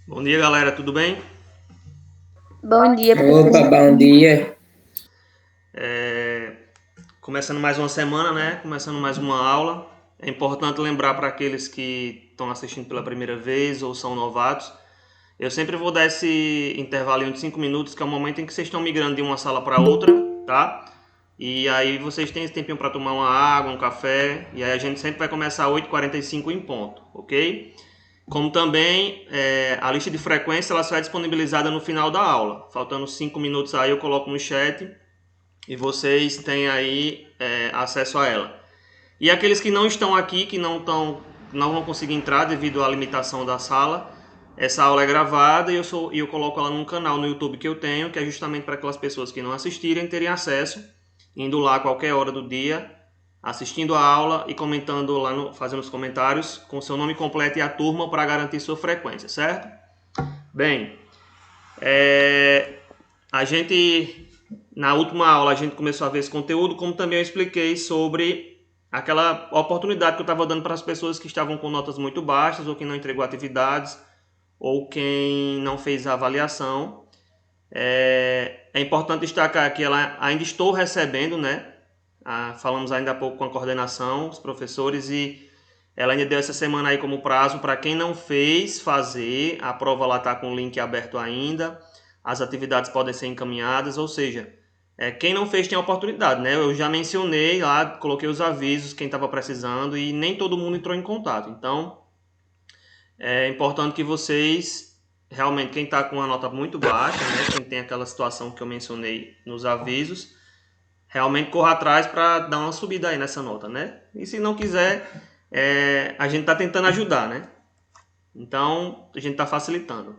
Bom dia, galera, tudo bem? Bom dia, Opa, professor. bom dia. É, Começando mais uma semana, né? Começando mais uma aula. É importante lembrar para aqueles que estão assistindo pela primeira vez ou são novatos. Eu sempre vou dar esse intervalinho de 5 minutos, que é o momento em que vocês estão migrando de uma sala para outra, tá? E aí vocês têm esse tempinho para tomar uma água, um café, e aí a gente sempre vai começar às 8h45 em ponto, ok? Como também a lista de frequência ela só é disponibilizada no final da aula. Faltando 5 minutos aí eu coloco no chat e vocês têm aí acesso a ela. E aqueles que não estão aqui, que não vão conseguir entrar devido à limitação da sala, essa aula é gravada e eu coloco ela num canal no YouTube que eu tenho, que é justamente para aquelas pessoas que não assistirem terem acesso, indo lá a qualquer hora do dia, assistindo a aula e comentando lá, fazendo os comentários com seu nome completo e a turma para garantir sua frequência, certo? Bem, a gente na última aula a gente começou a ver esse conteúdo, como também eu expliquei sobre aquela oportunidade que eu estava dando para as pessoas que estavam com notas muito baixas ou quem não entregou atividades ou quem não fez a avaliação. É importante destacar que ela ainda estou recebendo, né? Falamos ainda há pouco com a coordenação, os professores, e ela ainda deu essa semana aí como prazo para quem não fez fazer. A prova lá está com o link aberto ainda. As atividades podem ser encaminhadas, ou seja, quem não fez tem a oportunidade, né? Eu já mencionei lá, coloquei os avisos, quem estava precisando, e nem todo mundo entrou em contato. Então, é importante que vocês, realmente, quem está com uma nota muito baixa, né? Quem tem aquela situação que eu mencionei nos avisos, realmente corra atrás para dar uma subida aí nessa nota, né? E se não quiser, a gente está tentando ajudar, né? Então, a gente está facilitando.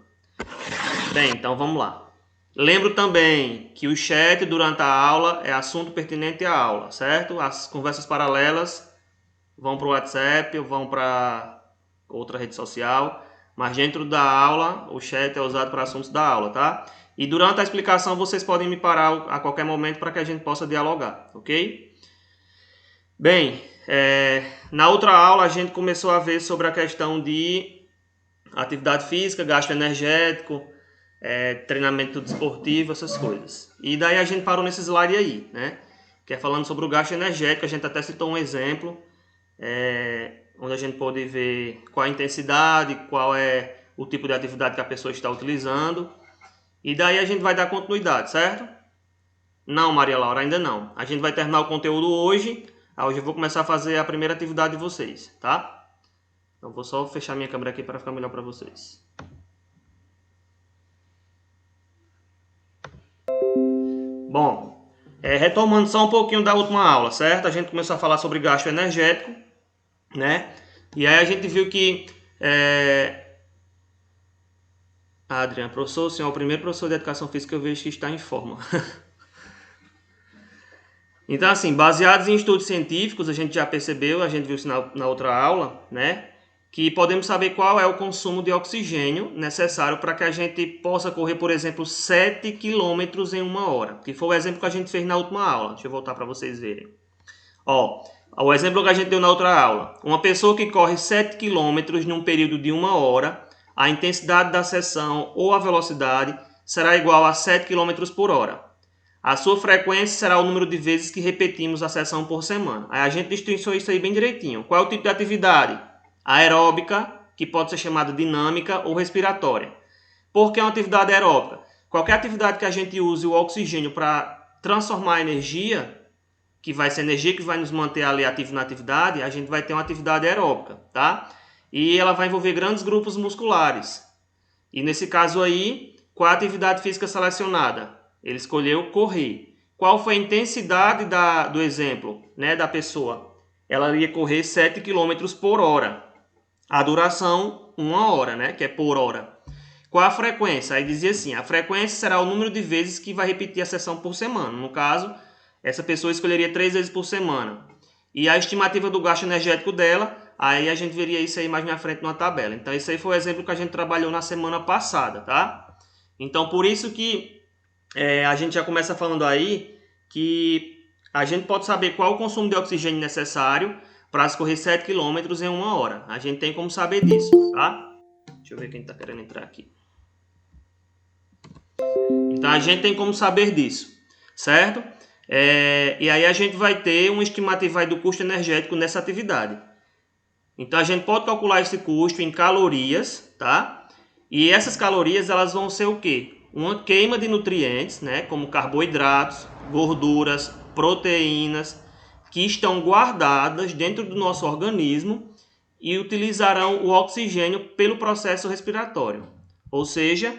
Bem, então vamos lá. Lembro também que o chat durante a aula é assunto pertinente à aula, certo? As conversas paralelas vão para o WhatsApp ou vão para outra rede social, mas dentro da aula o chat é usado para assuntos da aula, tá? E durante a explicação vocês podem me parar a qualquer momento para que a gente possa dialogar, ok? Bem, na outra aula a gente começou a ver sobre a questão de atividade física, gasto energético, treinamento desportivo, essas coisas. E daí a gente parou nesse slide aí, né? Que é falando sobre o gasto energético, a gente até citou um exemplo, onde a gente pode ver qual a intensidade, qual é o tipo de atividade que a pessoa está utilizando. E daí a gente vai dar continuidade, certo? Não, Maria Laura, ainda não. A gente vai terminar o conteúdo hoje. Hoje eu vou começar a fazer a primeira atividade de vocês, tá? Então vou só fechar minha câmera aqui para ficar melhor para vocês. Bom, retomando só um pouquinho da última aula, certo? A gente começou a falar sobre gasto energético, né? E aí a gente viu que Adriano, professor, o senhor é o primeiro professor de educação física que eu vejo que está em forma. Então, assim, baseados em estudos científicos, a gente já percebeu, a gente viu isso na outra aula, né? Que podemos saber qual é o consumo de oxigênio necessário para que a gente possa correr, por exemplo, 7 quilômetros em uma hora. Que foi o exemplo que a gente fez na última aula. Deixa eu voltar para vocês verem. Ó, o exemplo que a gente deu na outra aula. Uma pessoa que corre 7 quilômetros num período de uma hora, a intensidade da seção ou a velocidade será igual a 7 quilômetros por hora. A sua frequência será o número de vezes que repetimos a sessão por semana. Aí a gente destrinchou isso aí bem direitinho. Qual é o tipo de atividade? Aeróbica, que pode ser chamada dinâmica ou respiratória. Por que é uma atividade aeróbica? Qualquer atividade que a gente use o oxigênio para transformar a energia, que vai ser energia que vai nos manter ali ativos na atividade, a gente vai ter uma atividade aeróbica, tá? E ela vai envolver grandes grupos musculares. E nesse caso aí, qual a atividade física selecionada? Ele escolheu correr. Qual foi a intensidade do exemplo, né, da pessoa? Ela ia correr 7 quilômetros por hora. A duração, uma hora, né, que é por hora. Qual a frequência? Aí dizia assim, a frequência será o número de vezes que vai repetir a sessão por semana. No caso, essa pessoa escolheria 3 vezes por semana. E a estimativa do gasto energético dela, aí a gente veria isso aí mais na frente numa tabela. Então, esse aí foi o exemplo que a gente trabalhou na semana passada, tá? Então, por isso que a gente já começa falando aí que a gente pode saber qual o consumo de oxigênio necessário para escorrer 7 quilômetros em uma hora. A gente tem como saber disso, tá? Deixa eu ver quem está querendo entrar aqui. Então a gente tem como saber disso, certo? E aí a gente vai ter uma estimativa aí do custo energético nessa atividade. Então a gente pode calcular esse custo em calorias, tá? E essas calorias elas vão ser o quê? Uma queima de nutrientes, né? Como carboidratos, gorduras, proteínas, que estão guardadas dentro do nosso organismo e utilizarão o oxigênio pelo processo respiratório. Ou seja,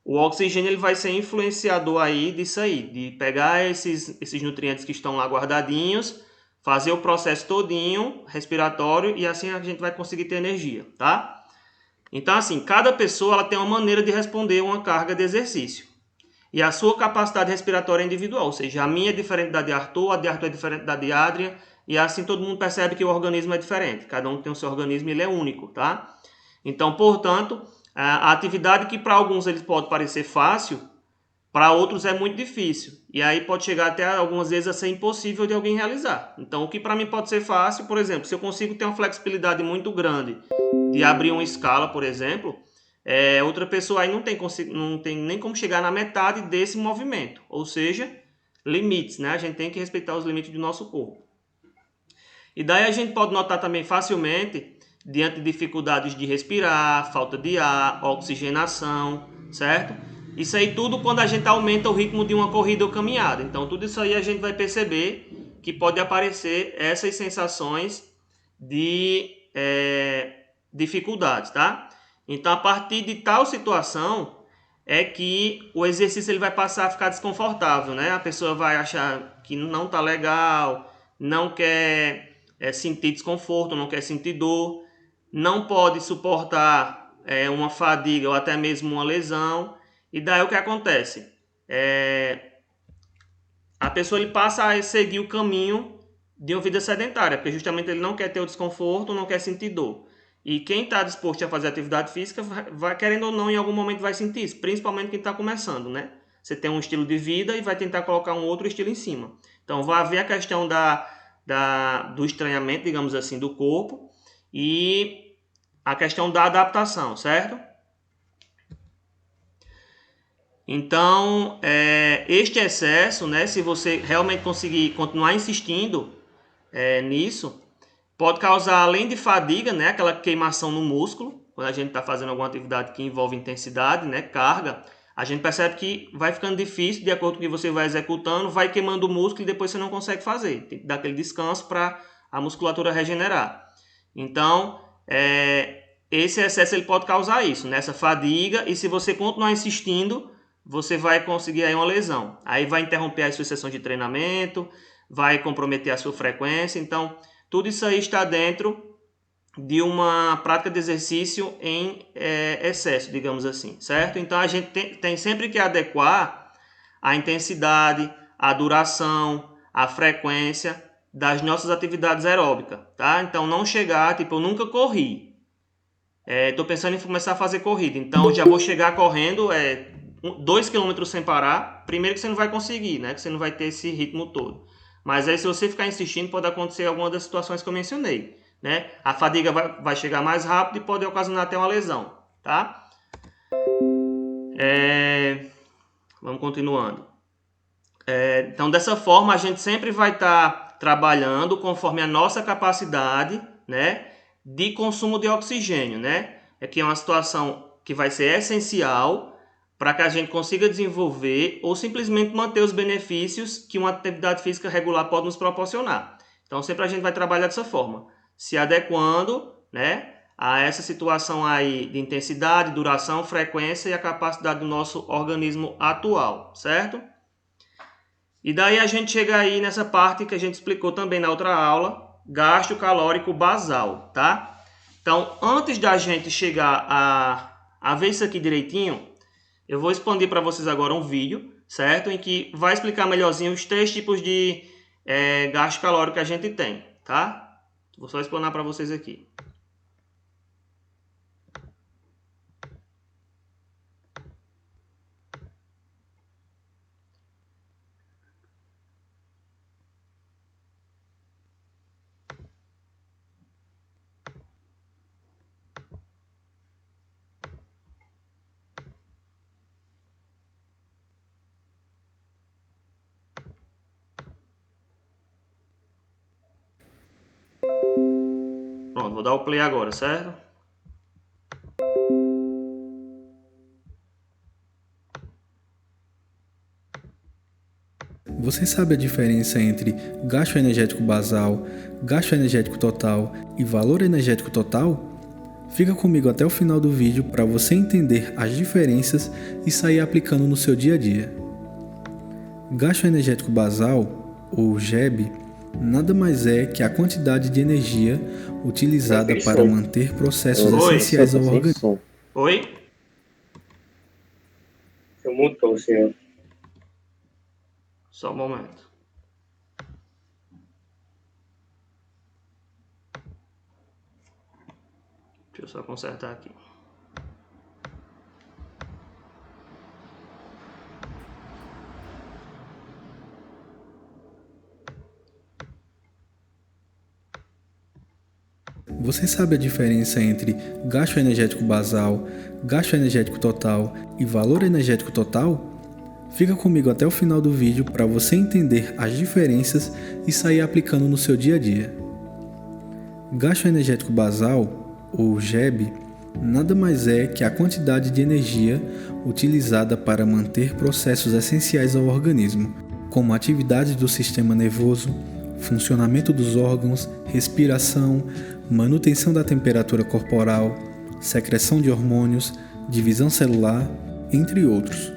o oxigênio ele vai ser influenciador aí disso aí, de pegar esses nutrientes que estão lá guardadinhos, fazer o processo todinho respiratório e assim a gente vai conseguir ter energia, tá? Então assim, cada pessoa ela tem uma maneira de responder uma carga de exercício. E a sua capacidade respiratória é individual, ou seja, a minha é diferente da de Arthur, a de Arthur é diferente da de Adrian, e assim todo mundo percebe que o organismo é diferente. Cada um tem o seu organismo e ele é único, tá? Então, portanto, a atividade que para alguns ele pode parecer fácil, para outros é muito difícil. E aí pode chegar até algumas vezes a ser impossível de alguém realizar. Então, o que para mim pode ser fácil, por exemplo, se eu consigo ter uma flexibilidade muito grande de abrir uma escala, por exemplo, outra pessoa aí não tem nem como chegar na metade desse movimento. Ou seja, limites, né? A gente tem que respeitar os limites do nosso corpo. E daí a gente pode notar também facilmente, diante de dificuldades de respirar, falta de ar, oxigenação, certo? Isso aí tudo quando a gente aumenta o ritmo de uma corrida ou caminhada. Então tudo isso aí a gente vai perceber que pode aparecer essas sensações de dificuldades, tá? Então a partir de tal situação é que o exercício ele vai passar a ficar desconfortável, né? A pessoa vai achar que não tá legal, não quer sentir desconforto, não quer sentir dor, não pode suportar uma fadiga ou até mesmo uma lesão. E daí o que acontece? A pessoa ele passa a seguir o caminho de uma vida sedentária, porque justamente ele não quer ter o desconforto, não quer sentir dor. E quem está disposto a fazer atividade física, vai querendo ou não, em algum momento vai sentir isso, principalmente quem está começando, né? Você tem um estilo de vida e vai tentar colocar um outro estilo em cima. Então vai haver a questão do estranhamento, digamos assim, do corpo e a questão da adaptação, certo? Então, este excesso, né, se você realmente conseguir continuar insistindo nisso, pode causar, além de fadiga, né, aquela queimação no músculo, quando a gente está fazendo alguma atividade que envolve intensidade, né, carga, a gente percebe que vai ficando difícil, de acordo com o que você vai executando, vai queimando o músculo e depois você não consegue fazer. Tem que dar aquele descanso para a musculatura regenerar. Então, esse excesso ele pode causar isso, né, essa fadiga, e se você continuar insistindo, você vai conseguir aí uma lesão. Aí vai interromper as suas sessões de treinamento, vai comprometer a sua frequência. Então, tudo isso aí está dentro de uma prática de exercício em excesso, digamos assim, certo? Então, a gente tem sempre que adequar a intensidade, a duração, a frequência das nossas atividades aeróbicas, tá? Então, não chegar, tipo, eu nunca corri. Estou pensando em começar a fazer corrida, então eu já vou chegar correndo 2 km sem parar. Primeiro que você não vai conseguir, né? Que você não vai ter esse ritmo todo. Mas aí se você ficar insistindo, pode acontecer alguma das situações que eu mencionei, né? A fadiga vai chegar mais rápido e pode ocasionar até uma lesão, tá? Vamos continuando. Então dessa forma a gente sempre vai estar trabalhando conforme a nossa capacidade, né, de consumo de oxigênio, né? Aqui é uma situação que vai ser essencial para que a gente consiga desenvolver ou simplesmente manter os benefícios que uma atividade física regular pode nos proporcionar. Então sempre a gente vai trabalhar dessa forma, se adequando, né, a essa situação aí de intensidade, duração, frequência e a capacidade do nosso organismo atual, certo? E daí a gente chega aí nessa parte que a gente explicou também na outra aula, gasto calórico basal, tá? Então, antes da gente chegar a ver isso aqui direitinho, eu vou expandir para vocês agora um vídeo, certo? Em que vai explicar melhorzinho os 3 tipos de gasto calórico que a gente tem, tá? Vou só explanar para vocês aqui. Pronto, vou dar o play agora, certo? Você sabe a diferença entre gasto energético basal, gasto energético total e valor energético total? Fica comigo até o final do vídeo para você entender as diferenças e sair aplicando no seu dia a dia. Gasto energético basal, ou GEB, nada mais é que a quantidade de energia utilizada para manter processos essenciais ao organismo. Oi? Eu mutou, senhor. Só um momento. Deixa eu só consertar aqui. Você sabe a diferença entre gasto energético basal, gasto energético total e valor energético total? Fica comigo até o final do vídeo para você entender as diferenças e sair aplicando no seu dia a dia. Gasto energético basal, ou GEB, nada mais é que a quantidade de energia utilizada para manter processos essenciais ao organismo, como atividades do sistema nervoso, funcionamento dos órgãos, respiração, manutenção da temperatura corporal, secreção de hormônios, divisão celular, entre outros.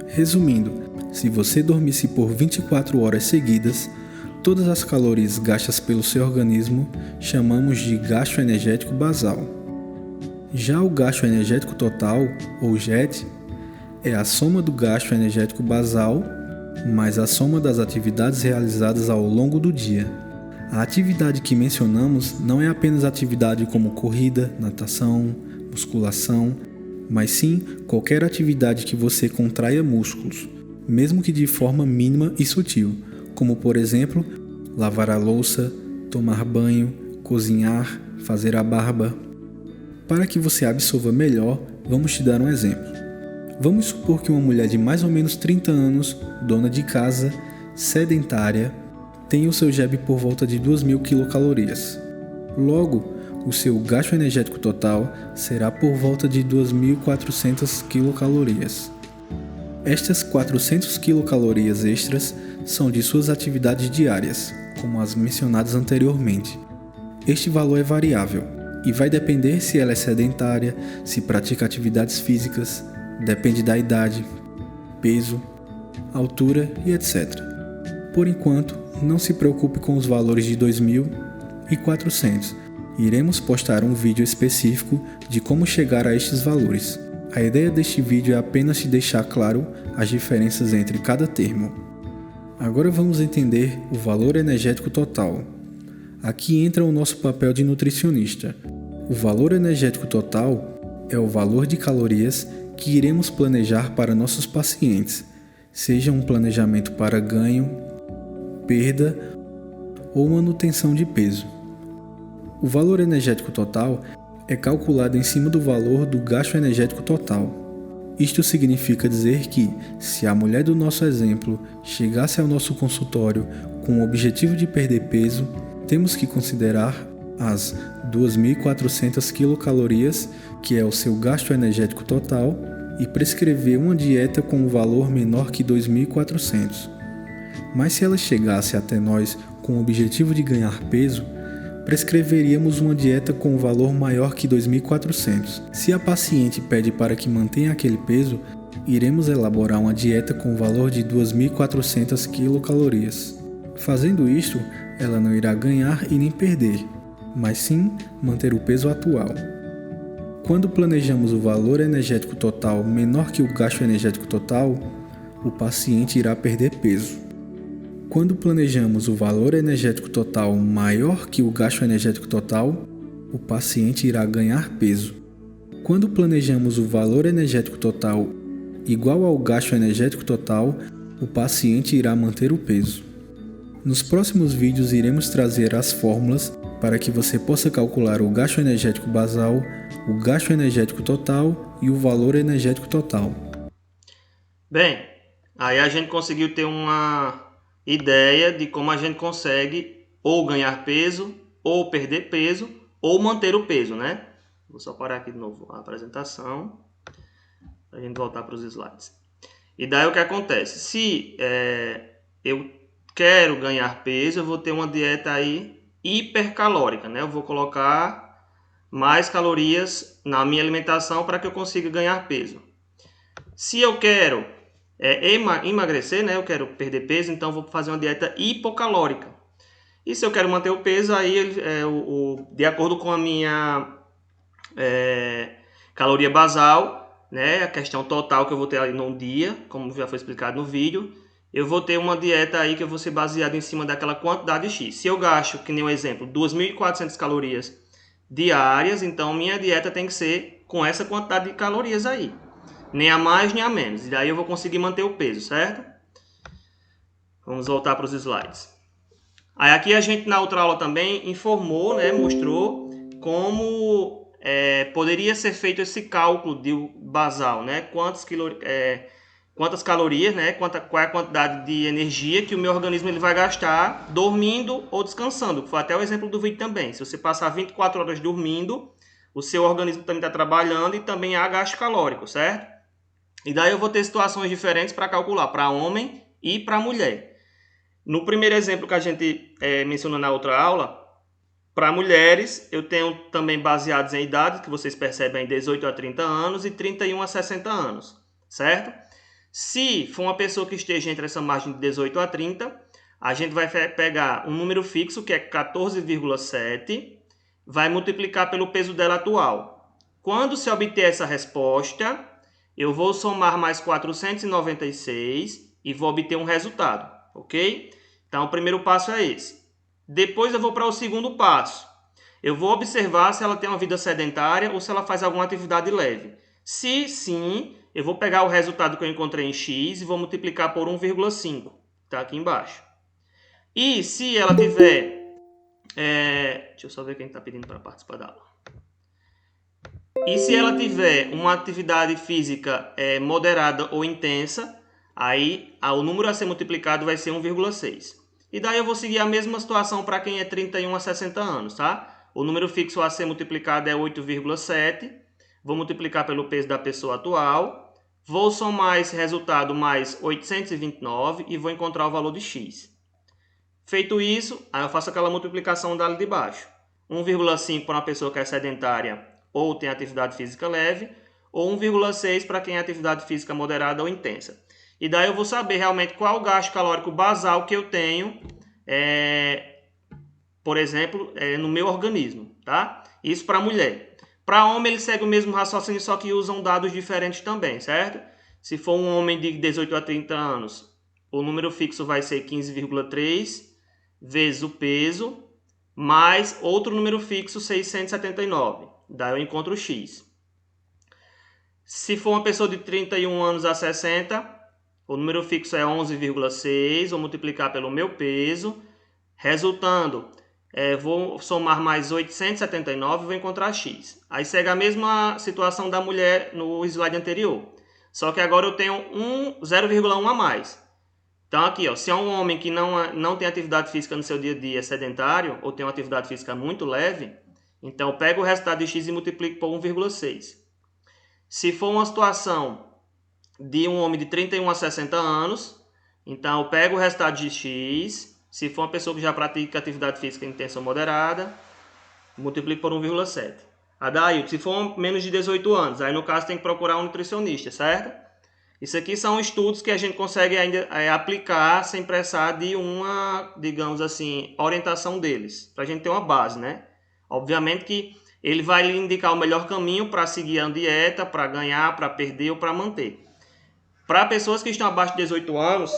Resumindo, se você dormisse por 24 horas seguidas, todas as calorias gastas pelo seu organismo chamamos de gasto energético basal. Já o gasto energético total, ou GET, é a soma do gasto energético basal mais a soma das atividades realizadas ao longo do dia. A atividade que mencionamos não é apenas atividade como corrida, natação, musculação, mas sim qualquer atividade que você contraia músculos, mesmo que de forma mínima e sutil, como por exemplo, lavar a louça, tomar banho, cozinhar, fazer a barba. Para que você absorva melhor, vamos te dar um exemplo. Vamos supor que uma mulher de mais ou menos 30 anos, dona de casa, sedentária, tem o seu GEB por volta de 2.000 quilocalorias. Logo, o seu gasto energético total será por volta de 2.400 quilocalorias. Estas 400 quilocalorias extras são de suas atividades diárias, como as mencionadas anteriormente. Este valor é variável e vai depender se ela é sedentária, se pratica atividades físicas, depende da idade, peso, altura e etc. Por enquanto, não se preocupe com os valores de 2.400. Iremos postar um vídeo específico de como chegar a estes valores. A ideia deste vídeo é apenas te deixar claro as diferenças entre cada termo. Agora vamos entender o valor energético total. Aqui entra o nosso papel de nutricionista. O valor energético total é o valor de calorias que iremos planejar para nossos pacientes, seja um planejamento para ganho, perda ou manutenção de peso. O valor energético total é calculado em cima do valor do gasto energético total. Isto significa dizer que, se a mulher do nosso exemplo chegasse ao nosso consultório com o objetivo de perder peso, temos que considerar as 2.400 quilocalorias, que é o seu gasto energético total, e prescrever uma dieta com um valor menor que 2.400. Mas se ela chegasse até nós com o objetivo de ganhar peso, prescreveríamos uma dieta com um valor maior que 2.400. Se a paciente pede para que mantenha aquele peso, iremos elaborar uma dieta com um valor de 2.400 quilocalorias. Fazendo isto, ela não irá ganhar e nem perder, mas sim manter o peso atual. Quando planejamos o valor energético total menor que o gasto energético total, o paciente irá perder peso. Quando planejamos o valor energético total maior que o gasto energético total, o paciente irá ganhar peso. Quando planejamos o valor energético total igual ao gasto energético total, o paciente irá manter o peso. Nos próximos vídeos iremos trazer as fórmulas para que você possa calcular o gasto energético basal, o gasto energético total e o valor energético total. Bem, aí a gente conseguiu ter uma ideia de como a gente consegue ou ganhar peso, ou perder peso, ou manter o peso, né? Vou só parar aqui de novo a apresentação, para a gente voltar para os slides. E daí o que acontece? Se eu quero ganhar peso, eu vou ter uma dieta aí hipercalórica, né? Eu vou colocar mais calorias na minha alimentação para que eu consiga ganhar peso. Se eu quero emagrecer, né? Eu quero perder peso, então eu vou fazer uma dieta hipocalórica. E se eu quero manter o peso, aí de acordo com a minha caloria basal, né? A questão total que eu vou ter ali num dia, como já foi explicado no vídeo, eu vou ter uma dieta aí que eu vou ser baseado em cima daquela quantidade X. Se eu gasto, que nem um exemplo, 2.400 calorias diárias, então minha dieta tem que ser com essa quantidade de calorias aí. Nem a mais, nem a menos. E daí eu vou conseguir manter o peso, certo? Vamos voltar para os slides. Aí aqui a gente na outra aula também informou, né, mostrou como poderia ser feito esse cálculo de basal, né? Quantas calorias, né? Qual é a quantidade de energia que o meu organismo ele vai gastar dormindo ou descansando. Foi até o exemplo do vídeo também. Se você passar 24 horas dormindo, o seu organismo também está trabalhando e também há gasto calórico, certo? E daí eu vou ter situações diferentes para calcular, para homem e para mulher. No primeiro exemplo que a gente mencionou na outra aula, para mulheres, eu tenho também baseados em idades, que vocês percebem, 18 a 30 anos e 31 a 60 anos, certo? Se for uma pessoa que esteja entre essa margem de 18 a 30, a gente vai pegar um número fixo, que é 14,7, vai multiplicar pelo peso dela atual. Quando se obter essa resposta, eu vou somar mais 496 e vou obter um resultado, ok? Então, o primeiro passo é esse. Depois eu vou para o segundo passo. Eu vou observar se ela tem uma vida sedentária ou se ela faz alguma atividade leve. Se sim, eu vou pegar o resultado que eu encontrei em X e vou multiplicar por 1,5. Está aqui embaixo. E se ela tiver... deixa eu só ver quem está pedindo para participar da aula. E se ela tiver uma atividade física moderada ou intensa, aí o número a ser multiplicado vai ser 1,6. E daí eu vou seguir a mesma situação para quem é 31 a 60 anos, tá? O número fixo a ser multiplicado é 8,7. Vou multiplicar pelo peso da pessoa atual. Vou somar esse resultado mais 829 e vou encontrar o valor de X. Feito isso, aí eu faço aquela multiplicação dali de baixo. 1,5 para uma pessoa que é sedentária ou tem atividade física leve, ou 1,6 para quem é atividade física moderada ou intensa. E daí eu vou saber realmente qual o gasto calórico basal que eu tenho, por exemplo, no meu organismo, tá? Isso para mulher. Para homem, ele segue o mesmo raciocínio, só que usam dados diferentes também, certo? Se for um homem de 18 a 30 anos, o número fixo vai ser 15,3 vezes o peso, mais outro número fixo, 679. Daí eu encontro o X. Se for uma pessoa de 31 anos a 60, o número fixo é 11,6, vou multiplicar pelo meu peso, resultando, vou somar mais 879 e vou encontrar X. Aí segue a mesma situação da mulher no slide anterior, só que agora eu tenho 0,1 a mais. Então aqui, ó, se é um homem que não tem atividade física no seu dia a dia, é sedentário, ou tem uma atividade física muito leve, então eu pego o resultado de X e multiplico por 1,6. Se for uma situação de um homem de 31 a 60 anos, então eu pego o resultado de X, se for uma pessoa que já pratica atividade física intensa ou moderada, multiplico por 1,7. Daí, se for menos de 18 anos, aí no caso tem que procurar um nutricionista, certo? Isso aqui são estudos que a gente consegue ainda aplicar sem precisar de uma, digamos assim, orientação deles, para a gente ter uma base, né? Obviamente que ele vai lhe indicar o melhor caminho para seguir a dieta, para ganhar, para perder ou para manter. Para pessoas que estão abaixo de 18 anos,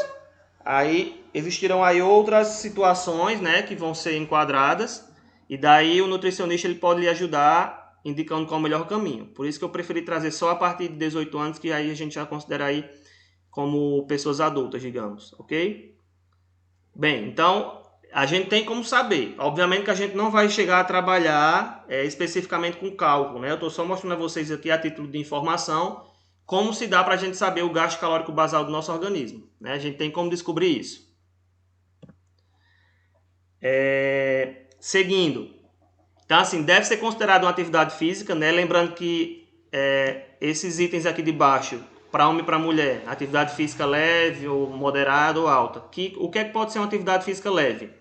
aí existirão aí outras situações, né, que vão ser enquadradas, e daí o nutricionista ele pode lhe ajudar indicando qual é o melhor caminho. Por isso que eu preferi trazer só a partir de 18 anos, que aí a gente já considera aí como pessoas adultas, digamos, ok? Bem, então a gente tem como saber. Obviamente que a gente não vai chegar a trabalhar especificamente com cálculo, né? Eu estou só mostrando a vocês aqui a título de informação como se dá para a gente saber o gasto calórico basal do nosso organismo, né? A gente tem como descobrir isso. Seguindo. Então, assim, deve ser considerado uma atividade física, né? Lembrando que esses itens aqui de baixo, para homem e para mulher, atividade física leve ou moderada ou alta. O que é que pode ser uma atividade física leve?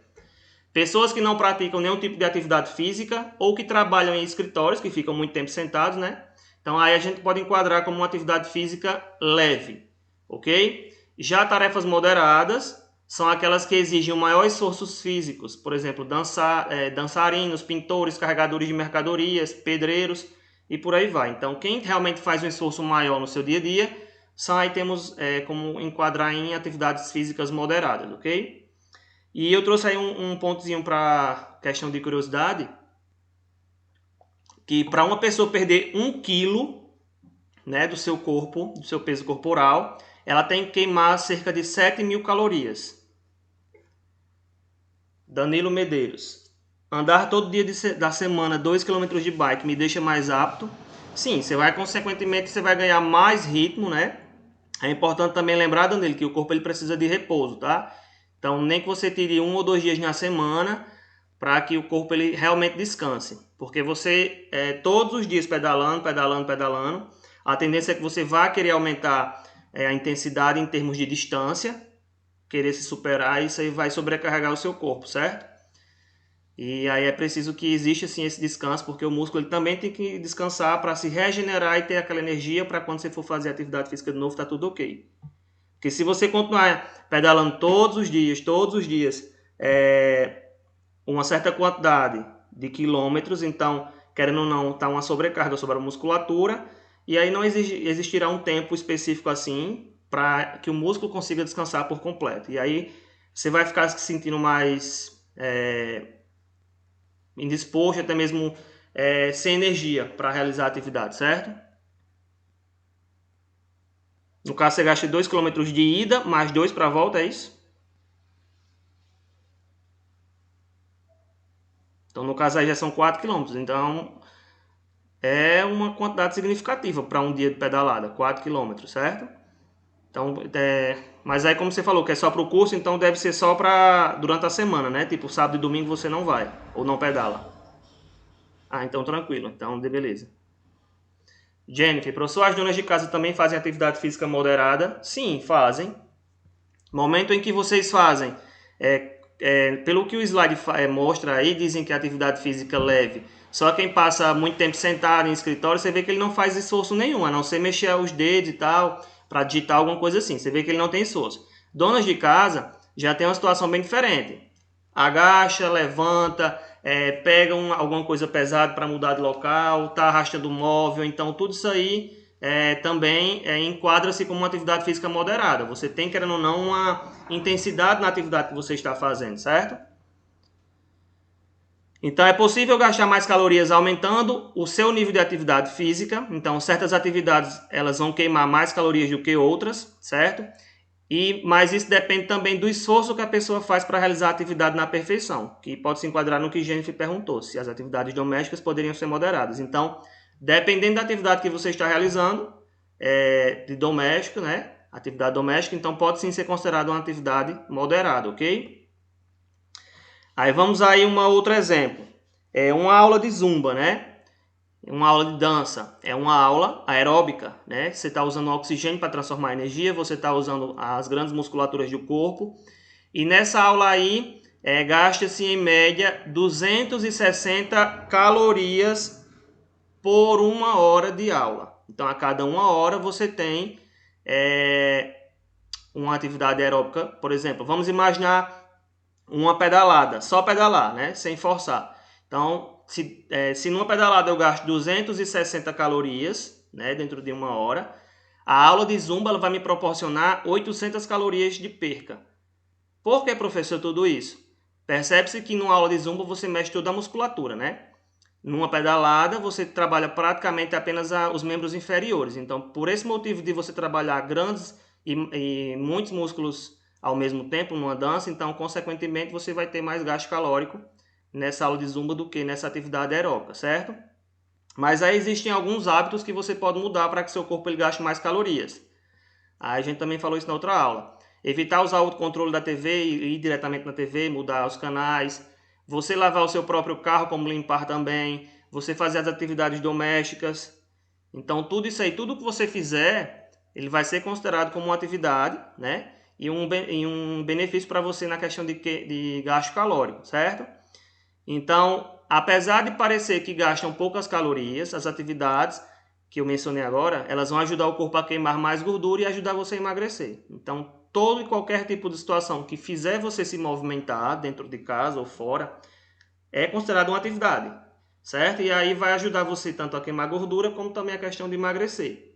Pessoas que não praticam nenhum tipo de atividade física ou que trabalham em escritórios, que ficam muito tempo sentados, né? Então aí a gente pode enquadrar como uma atividade física leve, ok? Já tarefas moderadas são aquelas que exigem maiores esforços físicos, por exemplo, dançarinos, pintores, carregadores de mercadorias, pedreiros e por aí vai. Então quem realmente faz um esforço maior no seu dia a dia, são aí temos como enquadrar em atividades físicas moderadas, ok? E eu trouxe aí um pontozinho para questão de curiosidade, que para uma pessoa perder 1 quilo, né, do seu corpo, do seu peso corporal, ela tem que queimar cerca de 7.000 calorias. Danilo Medeiros. Andar todo dia da semana 2 km de bike me deixa mais apto? Sim, consequentemente você vai ganhar mais ritmo, né? É importante também lembrar, Danilo, que o corpo ele precisa de repouso, tá? Então, nem que você tire 1 ou 2 dias na semana para que o corpo ele realmente descanse. Porque você, todos os dias pedalando, a tendência é que você vá querer aumentar a intensidade em termos de distância, querer se superar, e isso aí vai sobrecarregar o seu corpo, certo? E aí é preciso que exista assim, esse descanso, porque o músculo ele também tem que descansar para se regenerar e ter aquela energia para quando você for fazer atividade física de novo, tá tudo ok. Porque se você continuar pedalando todos os dias, uma certa quantidade de quilômetros, então, querendo ou não, está uma sobrecarga sobre a musculatura, e aí não existirá um tempo específico assim para que o músculo consiga descansar por completo. E aí você vai ficar se sentindo mais indisposto, até mesmo sem energia para realizar a atividade, certo? No caso, você gasta 2 km de ida, mais 2 para a volta, é isso? Então, no caso, aí já são 4 km. Então, é uma quantidade significativa para um dia de pedalada, 4 km, certo? Então, mas aí, como você falou, que é só para o curso, então deve ser só para durante a semana, né? Tipo, sábado e domingo você não vai, ou não pedala. Ah, então tranquilo. Então, beleza. Jennifer, professor, as donas de casa também fazem atividade física moderada? Sim, fazem. Momento em que vocês fazem, pelo que o slide mostra aí, dizem que a atividade física leve, só quem passa muito tempo sentado em escritório, você vê que ele não faz esforço nenhum, a não ser mexer os dedos e tal, para digitar alguma coisa assim, você vê que ele não tem esforço. Donas de casa já tem uma situação bem diferente. Agacha, levanta, pega alguma coisa pesada para mudar de local, está arrastando o móvel, então tudo isso aí também enquadra-se como uma atividade física moderada. Você tem, querendo ou não, uma intensidade na atividade que você está fazendo, certo? Então é possível gastar mais calorias aumentando o seu nível de atividade física. Então certas atividades elas vão queimar mais calorias do que outras, certo? Mas isso depende também do esforço que a pessoa faz para realizar a atividade na perfeição, que pode se enquadrar no que Jennifer perguntou, se as atividades domésticas poderiam ser moderadas. Então, dependendo da atividade que você está realizando, de doméstico, né? Atividade doméstica, então pode sim ser considerada uma atividade moderada, ok? Aí vamos aí um outro exemplo. Uma aula de zumba, né? Uma aula de dança, é uma aula aeróbica, né? Você está usando oxigênio para transformar energia, você está usando as grandes musculaturas do corpo. E nessa aula aí, gasta-se em média 260 calorias por 1 hora de aula. Então, a cada 1 hora você tem uma atividade aeróbica. Por exemplo, vamos imaginar uma pedalada, só pedalar, né? Sem forçar. Então, se numa pedalada eu gasto 260 calorias, né, dentro de 1 hora, a aula de zumba ela vai me proporcionar 800 calorias de perca. Por que, professor, tudo isso? Percebe-se que numa aula de zumba você mexe toda a musculatura, né? Numa pedalada você trabalha praticamente apenas os membros inferiores. Então, por esse motivo de você trabalhar grandes e muitos músculos ao mesmo tempo numa dança, então, consequentemente, você vai ter mais gasto calórico nessa aula de zumba do que nessa atividade aeróbica, certo? Mas aí existem alguns hábitos que você pode mudar para que seu corpo ele gaste mais calorias. Aí a gente também falou isso na outra aula. Evitar usar o controle da TV e ir diretamente na TV, mudar os canais. você lavar o seu próprio carro, como limpar também, você fazer as atividades domésticas. Então, tudo isso aí, tudo que você fizer, ele vai ser considerado como uma atividade, né? E um benefício para você na questão de gasto calórico, certo? Então, apesar de parecer que gastam poucas calorias, as atividades que eu mencionei agora, elas vão ajudar o corpo a queimar mais gordura e ajudar você a emagrecer. Então, todo e qualquer tipo de situação que fizer você se movimentar dentro de casa ou fora, é considerado uma atividade, certo? E aí vai ajudar você tanto a queimar gordura, como também a questão de emagrecer.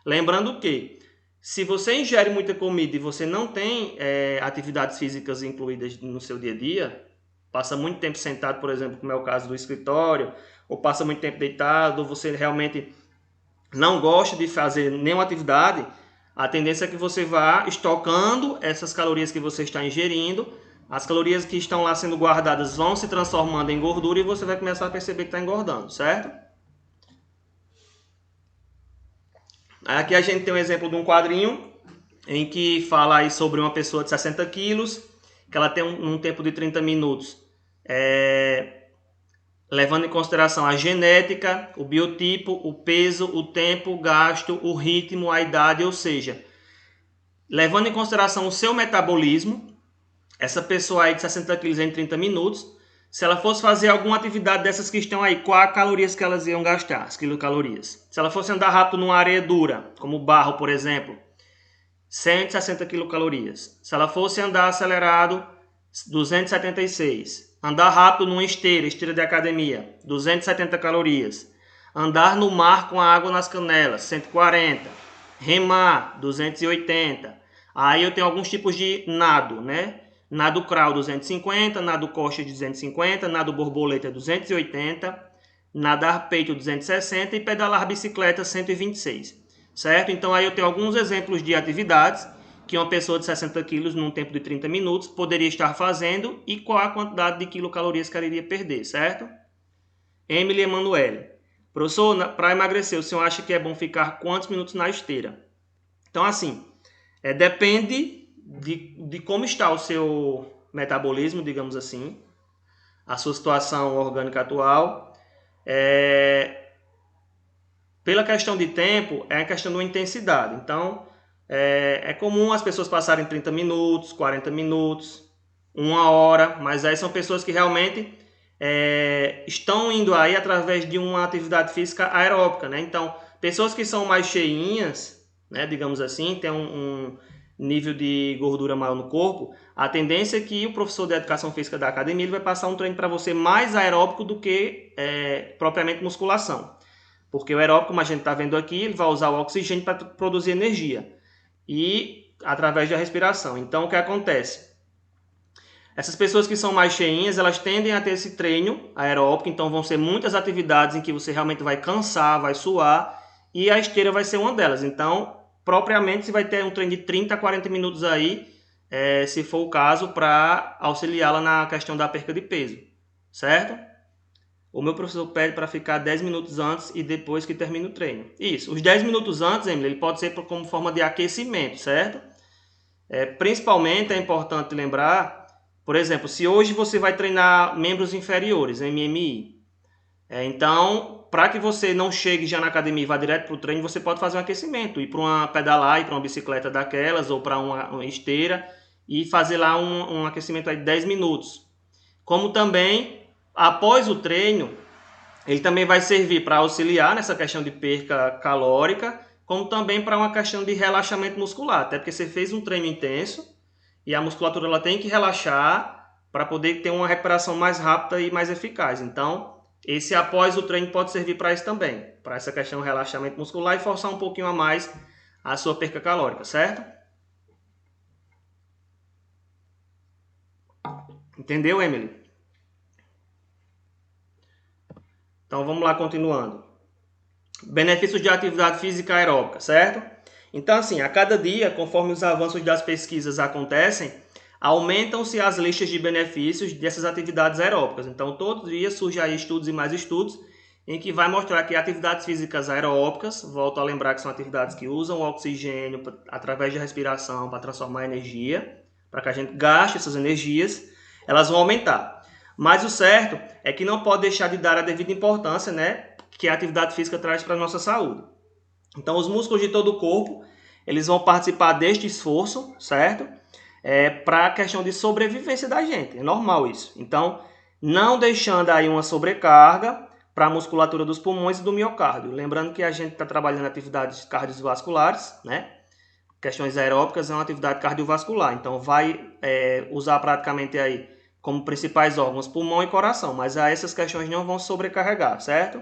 Lembrando que, se você ingere muita comida e você não tem atividades físicas incluídas no seu dia a dia, passa muito tempo sentado, por exemplo, como é o caso do escritório, ou passa muito tempo deitado, ou você realmente não gosta de fazer nenhuma atividade, a tendência é que você vá estocando essas calorias que você está ingerindo, as calorias que estão lá sendo guardadas vão se transformando em gordura e você vai começar a perceber que está engordando, certo? Aqui a gente tem um exemplo de um quadrinho em que fala aí sobre uma pessoa de 60 quilos, que ela tem um tempo de 30 minutos, levando em consideração a genética, o biotipo, o peso, o tempo, o gasto, o ritmo, a idade, ou seja, levando em consideração o seu metabolismo, essa pessoa aí de 60 quilos em 30 minutos, se ela fosse fazer alguma atividade dessas que estão aí, quais calorias que elas iam gastar, as quilocalorias? Se ela fosse andar rápido numa areia dura, como barro, por exemplo, 160 quilocalorias. Se ela fosse andar acelerado, 276. Andar rápido numa esteira de academia, 270 calorias. Andar no mar com a água nas canelas, 140. Remar, 280. Aí eu tenho alguns tipos de nado, né? Nado crawl, 250. Nado costa, 250. Nado borboleta, 280. Nadar peito, 260. E pedalar bicicleta, 126. Certo? Então aí eu tenho alguns exemplos de atividades que uma pessoa de 60 quilos, num tempo de 30 minutos, poderia estar fazendo e qual a quantidade de quilocalorias que ela iria perder, certo? Emily Emanuele. Professor, para emagrecer, o senhor acha que é bom ficar quantos minutos na esteira? Então, assim, depende de como está o seu metabolismo, digamos assim, a sua situação orgânica atual. Pela questão de tempo, é a questão de uma intensidade. Então, é comum as pessoas passarem 30 minutos, 40 minutos, 1 hora, mas aí são pessoas que realmente estão indo aí através de uma atividade física aeróbica, né? Então, pessoas que são mais cheinhas, né, digamos assim, tem um nível de gordura maior no corpo, a tendência é que o professor de educação física da academia ele vai passar um treino para você mais aeróbico do que propriamente musculação. Porque o aeróbico, como a gente está vendo aqui, ele vai usar o oxigênio para produzir energia. E através da respiração. Então, o que acontece? Essas pessoas que são mais cheinhas, elas tendem a ter esse treino aeróbico, então vão ser muitas atividades em que você realmente vai cansar, vai suar, e a esteira vai ser uma delas. Então, propriamente, você vai ter um treino de 30 a 40 minutos aí, se for o caso, para auxiliá-la na questão da perca de peso, certo? O meu professor pede para ficar 10 minutos antes e depois que termina o treino. Isso, os 10 minutos antes, Emily, ele pode ser como forma de aquecimento, certo? Principalmente é importante lembrar, por exemplo, se hoje você vai treinar membros inferiores, MMI, então, para que você não chegue já na academia e vá direto para o treino, você pode fazer um aquecimento, ir para uma pedalar, ir para uma bicicleta daquelas ou para uma esteira e fazer lá um aquecimento aí de 10 minutos. Como também, após o treino, ele também vai servir para auxiliar nessa questão de perca calórica, como também para uma questão de relaxamento muscular, até porque você fez um treino intenso e a musculatura ela tem que relaxar para poder ter uma recuperação mais rápida e mais eficaz. Então, esse após o treino pode servir para isso também, para essa questão de relaxamento muscular e forçar um pouquinho a mais a sua perca calórica, certo? Entendeu, Emily? Então vamos lá, continuando. Benefícios de atividade física aeróbica, certo? Então, assim, a cada dia, conforme os avanços das pesquisas acontecem, aumentam-se as listas de benefícios dessas atividades aeróbicas. Então, todo dia surgem aí estudos e mais estudos em que vai mostrar que atividades físicas aeróbicas, volto a lembrar que são atividades que usam o oxigênio através da respiração para transformar energia, para que a gente gaste essas energias, elas vão aumentar. Mas o certo é que não pode deixar de dar a devida importância, né, que a atividade física traz para a nossa saúde. Então, os músculos de todo o corpo, eles vão participar deste esforço, certo? Para a questão de sobrevivência da gente, é normal isso. Então, não deixando aí uma sobrecarga para a musculatura dos pulmões e do miocárdio. Lembrando que a gente está trabalhando atividades cardiovasculares, né? Questões aeróbicas é uma atividade cardiovascular, então vai usar praticamente aí como principais órgãos pulmão e coração, mas essas questões não vão sobrecarregar, certo?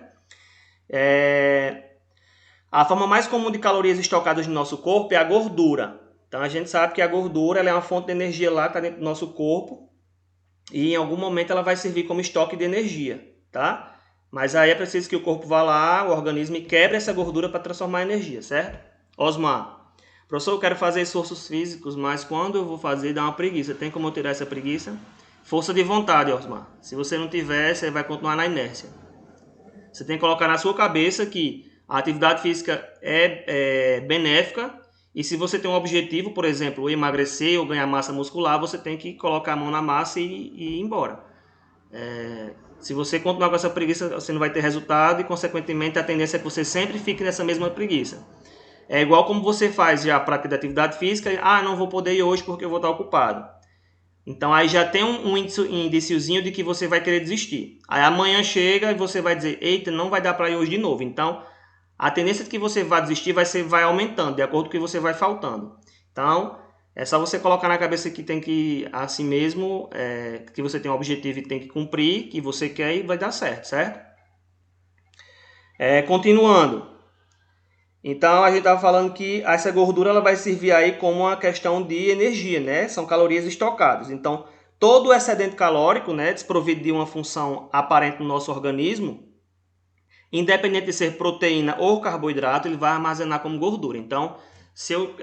A forma mais comum de calorias estocadas no nosso corpo é a gordura. Então a gente sabe que a gordura ela é uma fonte de energia lá que está dentro do nosso corpo e em algum momento ela vai servir como estoque de energia, tá? Mas aí é preciso que o corpo vá lá, o organismo, e quebre essa gordura para transformar em energia, certo? Osmar, professor, eu quero fazer esforços físicos, mas quando eu vou fazer dá uma preguiça. Tem como eu tirar essa preguiça? Força de vontade, Osmar. Se você não tiver, você vai continuar na inércia. Você tem que colocar na sua cabeça que a atividade física é benéfica e se você tem um objetivo, por exemplo, emagrecer ou ganhar massa muscular, você tem que colocar a mão na massa e ir embora. Se você continuar com essa preguiça, você não vai ter resultado e, consequentemente, a tendência é que você sempre fique nessa mesma preguiça. É igual como você faz já a prática de atividade física, não vou poder ir hoje porque eu vou estar ocupado. Então aí já tem um indiciozinho de que você vai querer desistir. Aí amanhã chega e você vai dizer, eita, não vai dar para ir hoje de novo. Então a tendência de que você vá desistir vai aumentando, de acordo com o que você vai faltando. Então é só você colocar na cabeça que tem que, assim mesmo, que você tem um objetivo e tem que cumprir, que você quer e vai dar certo, certo? Continuando. Então, a gente estava falando que essa gordura ela vai servir aí como uma questão de energia, né? São calorias estocadas. Então, todo o excedente calórico, né, desprovido de uma função aparente no nosso organismo, independente de ser proteína ou carboidrato, ele vai armazenar como gordura. Então, se eu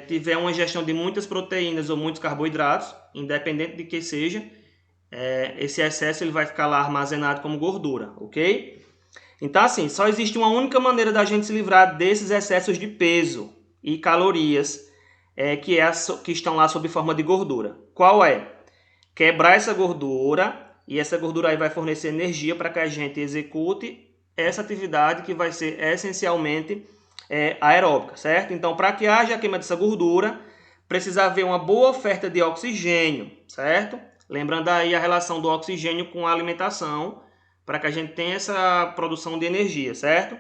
tiver uma ingestão de muitas proteínas ou muitos carboidratos, independente de que seja, esse excesso ele vai ficar lá armazenado como gordura, ok? Então, assim, só existe uma única maneira da gente se livrar desses excessos de peso e calorias que estão lá sob forma de gordura. Qual é? Quebrar essa gordura, e essa gordura aí vai fornecer energia para que a gente execute essa atividade que vai ser essencialmente aeróbica, certo? Então, para que haja a queima dessa gordura, precisa haver uma boa oferta de oxigênio, certo? Lembrando aí a relação do oxigênio com a alimentação, para que a gente tenha essa produção de energia, certo?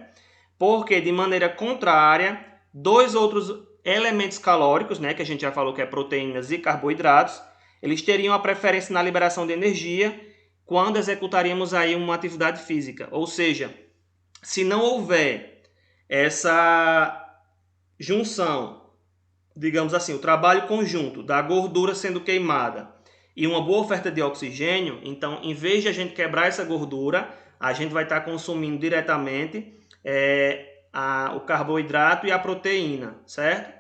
Porque, de maneira contrária, dois outros elementos calóricos, né, que a gente já falou que é proteínas e carboidratos, eles teriam a preferência na liberação de energia quando executaríamos aí uma atividade física. Ou seja, se não houver essa junção, digamos assim, o trabalho conjunto da gordura sendo queimada e uma boa oferta de oxigênio, então, em vez de a gente quebrar essa gordura, a gente vai estar consumindo diretamente o carboidrato e a proteína, certo?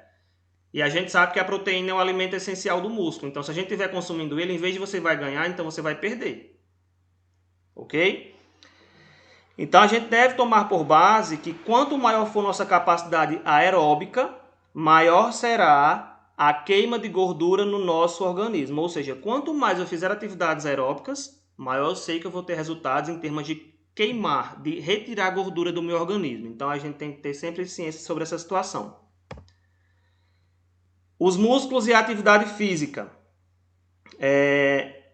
E a gente sabe que a proteína é um alimento essencial do músculo. Então, se a gente estiver consumindo ele, em vez de você vai ganhar, então você vai perder. Ok? Então, a gente deve tomar por base que quanto maior for nossa capacidade aeróbica, maior será a queima de gordura no nosso organismo. Ou seja, quanto mais eu fizer atividades aeróbicas, maior eu sei que eu vou ter resultados em termos de queimar, de retirar a gordura do meu organismo. Então, a gente tem que ter sempre ciência sobre essa situação. Os músculos e a atividade física.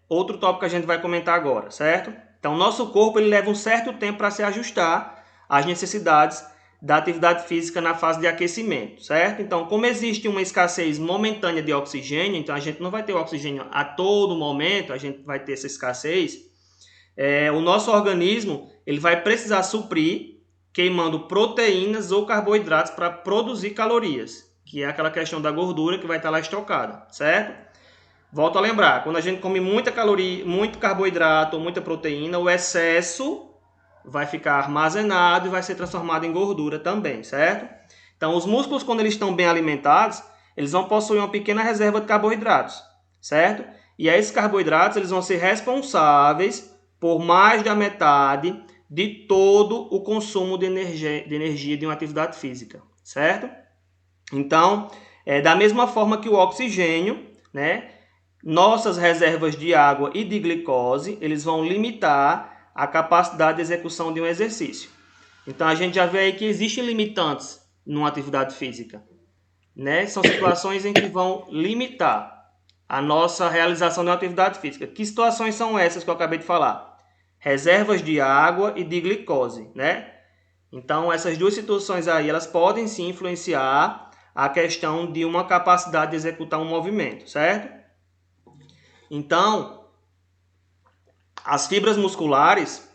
Outro tópico que a gente vai comentar agora, certo? Então, nosso corpo ele leva um certo tempo para se ajustar às necessidades da atividade física na fase de aquecimento, certo? Então, como existe uma escassez momentânea de oxigênio, então a gente não vai ter oxigênio a todo momento, a gente vai ter essa escassez, o nosso organismo ele vai precisar suprir queimando proteínas ou carboidratos para produzir calorias, que é aquela questão da gordura que vai estar lá estocada, certo? Volto a lembrar, quando a gente come muita caloria, muito carboidrato ou muita proteína, o excesso vai ficar armazenado e vai ser transformado em gordura também, certo? Então, os músculos, quando eles estão bem alimentados, eles vão possuir uma pequena reserva de carboidratos, certo? E aí, esses carboidratos eles vão ser responsáveis por mais da metade de todo o consumo de energia de uma atividade física, certo? Então, da mesma forma que o oxigênio, né, nossas reservas de água e de glicose, eles vão limitar a capacidade de execução de um exercício. Então, a gente já vê aí que existem limitantes numa atividade física, né? São situações em que vão limitar a nossa realização de uma atividade física. Que situações são essas que eu acabei de falar? Reservas de água e de glicose, né? Então, essas duas situações aí, elas podem sim influenciar a questão de uma capacidade de executar um movimento, certo? Então, as fibras musculares,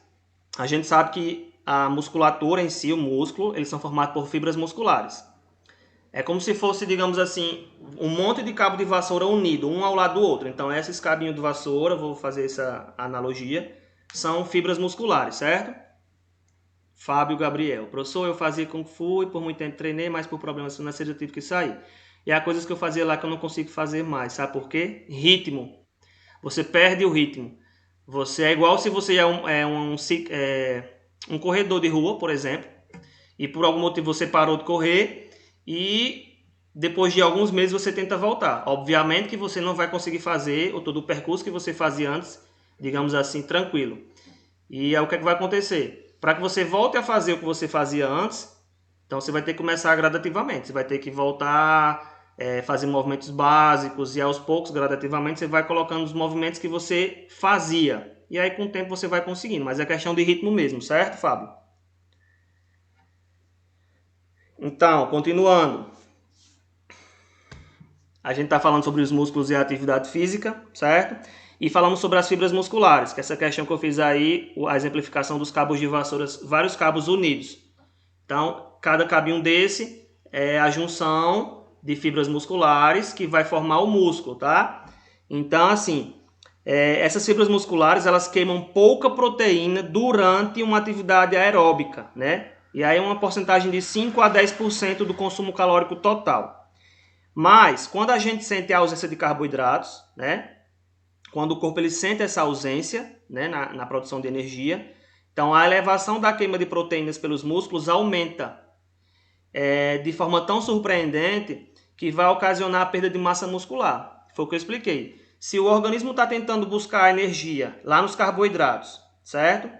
a gente sabe que a musculatura em si, o músculo, eles são formados por fibras musculares. É como se fosse, digamos assim, um monte de cabo de vassoura unido, um ao lado do outro. Então, esses cabinhos de vassoura, vou fazer essa analogia, são fibras musculares, certo? Fábio Gabriel. Professor, eu fazia Kung Fu e por muito tempo treinei, mas por problemas financeiros eu tive que sair. E há coisas que eu fazia lá que eu não consigo fazer mais. Sabe por quê? Ritmo. Você perde o ritmo. Você é igual se você um corredor de rua, por exemplo, e por algum motivo você parou de correr e depois de alguns meses você tenta voltar. Obviamente que você não vai conseguir fazer todo o percurso que você fazia antes, digamos assim, tranquilo. E é o que vai acontecer? Para que você volte a fazer o que você fazia antes, então você vai ter que começar gradativamente. Você vai ter que voltar fazer movimentos básicos e aos poucos, gradativamente, você vai colocando os movimentos que você fazia. E aí com o tempo você vai conseguindo, mas é questão de ritmo mesmo, certo, Fábio? Então, continuando. A gente está falando sobre os músculos e a atividade física, certo? E falamos sobre as fibras musculares, que é essa questão que eu fiz aí, a exemplificação dos cabos de vassouras, vários cabos unidos. Então, cada cabinho desse é a junção de fibras musculares que vai formar o músculo, tá? Então, assim, essas fibras musculares, elas queimam pouca proteína durante uma atividade aeróbica, né? E aí uma porcentagem de 5 a 10% do consumo calórico total. Mas, quando a gente sente a ausência de carboidratos, né? Quando o corpo ele sente essa ausência, né, na produção de energia, então a elevação da queima de proteínas pelos músculos aumenta de forma tão surpreendente que vai ocasionar a perda de massa muscular. Foi o que eu expliquei. Se o organismo está tentando buscar energia lá nos carboidratos, certo?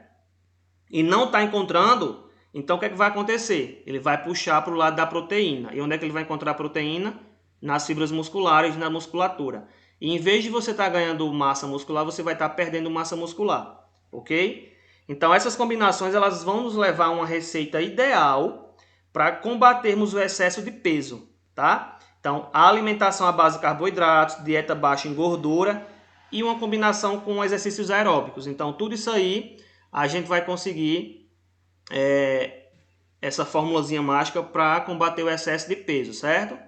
E não está encontrando, então o que vai acontecer? Ele vai puxar para o lado da proteína. E onde é que ele vai encontrar a proteína? Nas fibras musculares, na musculatura. E em vez de você estar ganhando massa muscular, você vai estar perdendo massa muscular, ok? Então essas combinações elas vão nos levar a uma receita ideal para combatermos o excesso de peso, tá? Então a alimentação à base de carboidratos, dieta baixa em gordura e uma combinação com exercícios aeróbicos. Então tudo isso aí a gente vai conseguir essa formulazinha mágica para combater o excesso de peso, certo?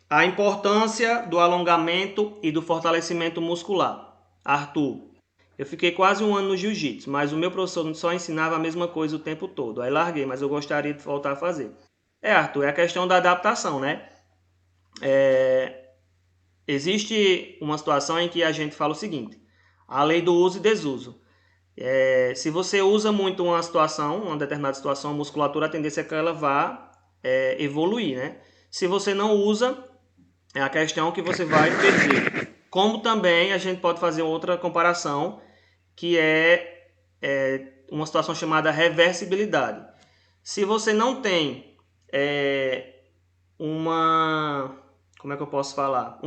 A importância do alongamento e do fortalecimento muscular. Arthur, eu fiquei quase um ano no jiu-jitsu, mas o meu professor só ensinava a mesma coisa o tempo todo. Aí larguei, mas eu gostaria de voltar a fazer. Arthur, é a questão da adaptação, né? Existe uma situação em que a gente fala o seguinte, a lei do uso e desuso. Se você usa muito uma determinada situação, a musculatura, a tendência é que ela vá evoluir, né? Se você não usa, é a questão que você vai perder. Como também a gente pode fazer outra comparação, que é uma situação chamada reversibilidade. Se você não tem um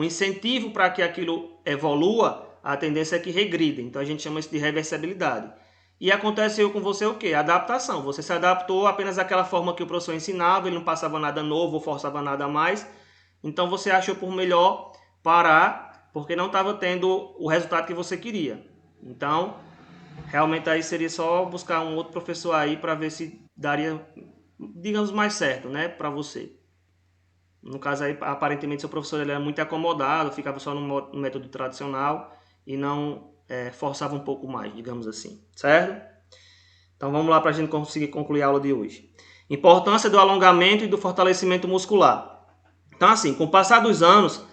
incentivo para que aquilo evolua, a tendência é que regrida. Então a gente chama isso de reversibilidade. E aconteceu com você o quê? Adaptação. Você se adaptou apenas àquela forma que o professor ensinava, ele não passava nada novo ou forçava nada a mais. Então você achou por melhor parar, porque não estava tendo o resultado que você queria. Então, realmente aí seria só buscar um outro professor aí para ver se daria, digamos, mais certo, né, para você. No caso aí, aparentemente, seu professor ele era muito acomodado, ficava só no método tradicional e não forçava um pouco mais, digamos assim, certo? Então vamos lá para a gente conseguir concluir a aula de hoje. Importância do alongamento e do fortalecimento muscular. Então assim, com o passar dos anos,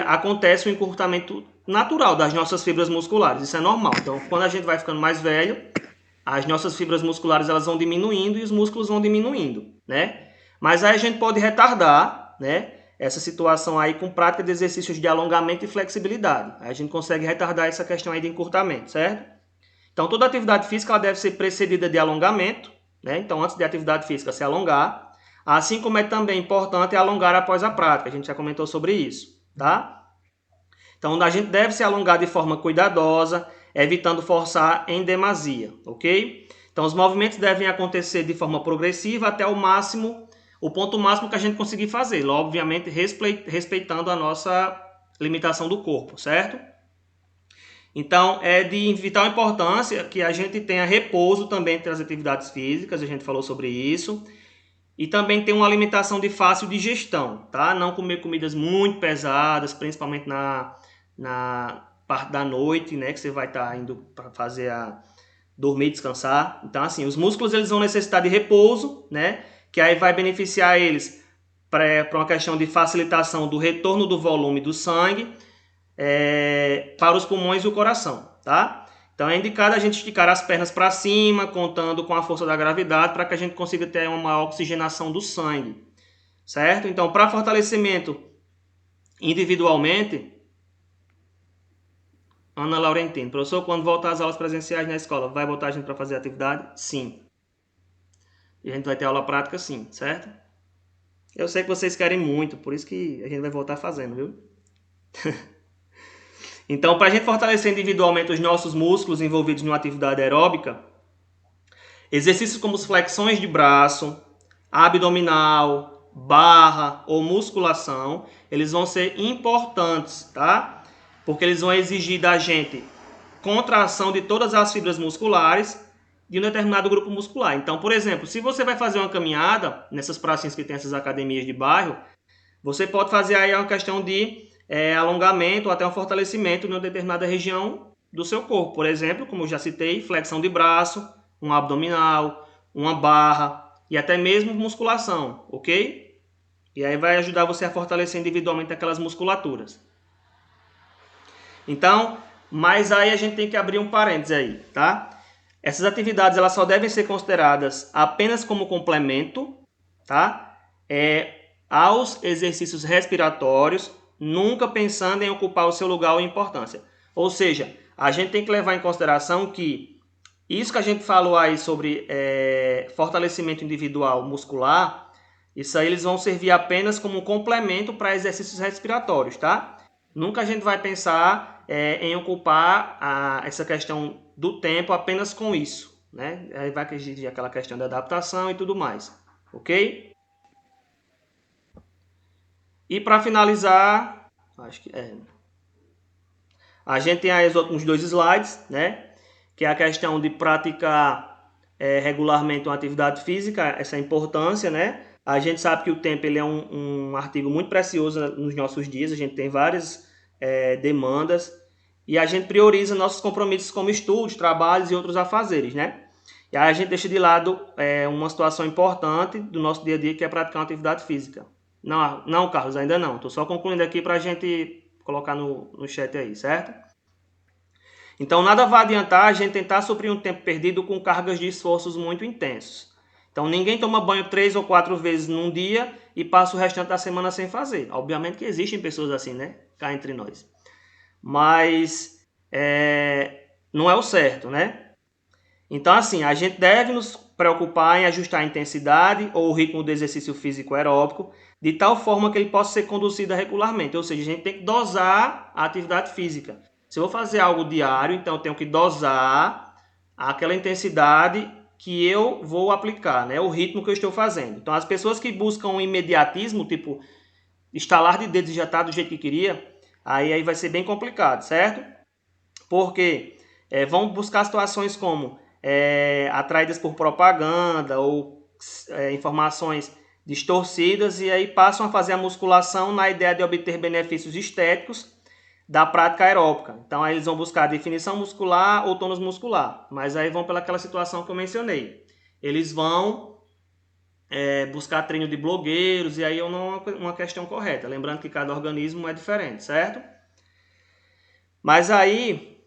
acontece um encurtamento natural das nossas fibras musculares, isso é normal. Então quando a gente vai ficando mais velho, as nossas fibras musculares elas vão diminuindo e os músculos vão diminuindo, né? Mas aí a gente pode retardar, né, essa situação aí com prática de exercícios de alongamento e flexibilidade. Aí a gente consegue retardar essa questão aí de encurtamento, certo? Então, toda atividade física ela deve ser precedida de alongamento, né? Então, antes de atividade física, se alongar. Assim como é também importante alongar após a prática. A gente já comentou sobre isso, tá? Então, a gente deve se alongar de forma cuidadosa, evitando forçar em demasia, ok? Então, os movimentos devem acontecer de forma progressiva até o ponto máximo que a gente conseguir fazer, obviamente respeitando a nossa limitação do corpo, certo? Então, é de vital importância que a gente tenha repouso também entre as atividades físicas, a gente falou sobre isso, e também ter uma alimentação de fácil digestão, tá? Não comer comidas muito pesadas, principalmente na parte da noite, né, que você vai estar indo para fazer dormir e descansar. Então, assim, os músculos eles vão necessitar de repouso, né, que aí vai beneficiar eles para uma questão de facilitação do retorno do volume do sangue para os pulmões e o coração, tá? Então é indicado a gente esticar as pernas para cima, contando com a força da gravidade, para que a gente consiga ter uma maior oxigenação do sangue, certo? Então, para fortalecimento individualmente, Ana Laurentino, professor, quando voltar às aulas presenciais na escola, vai botar a gente para fazer atividade? Sim. E a gente vai ter aula prática sim, certo? Eu sei que vocês querem muito, por isso que a gente vai voltar fazendo, viu? Então, para a gente fortalecer individualmente os nossos músculos envolvidos numa atividade aeróbica, exercícios como as flexões de braço, abdominal, barra ou musculação, eles vão ser importantes, tá? Porque eles vão exigir da gente contração de todas as fibras musculares de um determinado grupo muscular. Então, por exemplo, se você vai fazer uma caminhada nessas pracinhas que tem essas academias de bairro, você pode fazer aí uma questão de alongamento ou até um fortalecimento em uma determinada região do seu corpo. Por exemplo, como eu já citei, flexão de braço, um abdominal, uma barra e até mesmo musculação, ok? E aí vai ajudar você a fortalecer individualmente aquelas musculaturas. Então, mas aí a gente tem que abrir um parênteses aí, tá? Essas atividades elas só devem ser consideradas apenas como complemento, tá? Aos exercícios respiratórios, nunca pensando em ocupar o seu lugar ou importância. Ou seja, a gente tem que levar em consideração que isso que a gente falou aí sobre fortalecimento individual muscular, isso aí eles vão servir apenas como um complemento para exercícios respiratórios, tá? Nunca a gente vai pensar em ocupar essa questão do tempo apenas com isso, né? Aí vai exigir aquela questão da adaptação e tudo mais, ok? E para finalizar, acho que a gente tem aí os últimos 2 slides, né? Que é a questão de praticar regularmente uma atividade física, essa importância, né? A gente sabe que o tempo ele é um artigo muito precioso nos nossos dias, a gente tem várias demandas e a gente prioriza nossos compromissos como estudos, trabalhos e outros afazeres, né? E aí a gente deixa de lado uma situação importante do nosso dia a dia, que é praticar uma atividade física. Não, Carlos, ainda não. Estou só concluindo aqui para a gente colocar no chat aí, certo? Então, nada vai adiantar a gente tentar suprir um tempo perdido com cargas de esforços muito intensos. Então, ninguém toma banho 3 ou 4 vezes num dia e passa o restante da semana sem fazer. Obviamente que existem pessoas assim, né? Cá entre nós. Mas não é o certo, né? Então, assim, a gente deve nos preocupar em ajustar a intensidade ou o ritmo do exercício físico aeróbico de tal forma que ele possa ser conduzido regularmente. Ou seja, a gente tem que dosar a atividade física. Se eu vou fazer algo diário, então eu tenho que dosar aquela intensidade que eu vou aplicar, né? O ritmo que eu estou fazendo. Então, as pessoas que buscam um imediatismo, tipo, estalar de dedos e já está do jeito que queria, aí vai ser bem complicado, certo? Porque vão buscar situações como atraídas por propaganda ou informações distorcidas e aí passam a fazer a musculação na ideia de obter benefícios estéticos da prática aeróbica. Então aí eles vão buscar definição muscular ou tônus muscular, mas aí vão pelaquela situação que eu mencionei. Eles vão buscar treino de blogueiros e aí é uma questão correta, lembrando que cada organismo é diferente, certo? Mas aí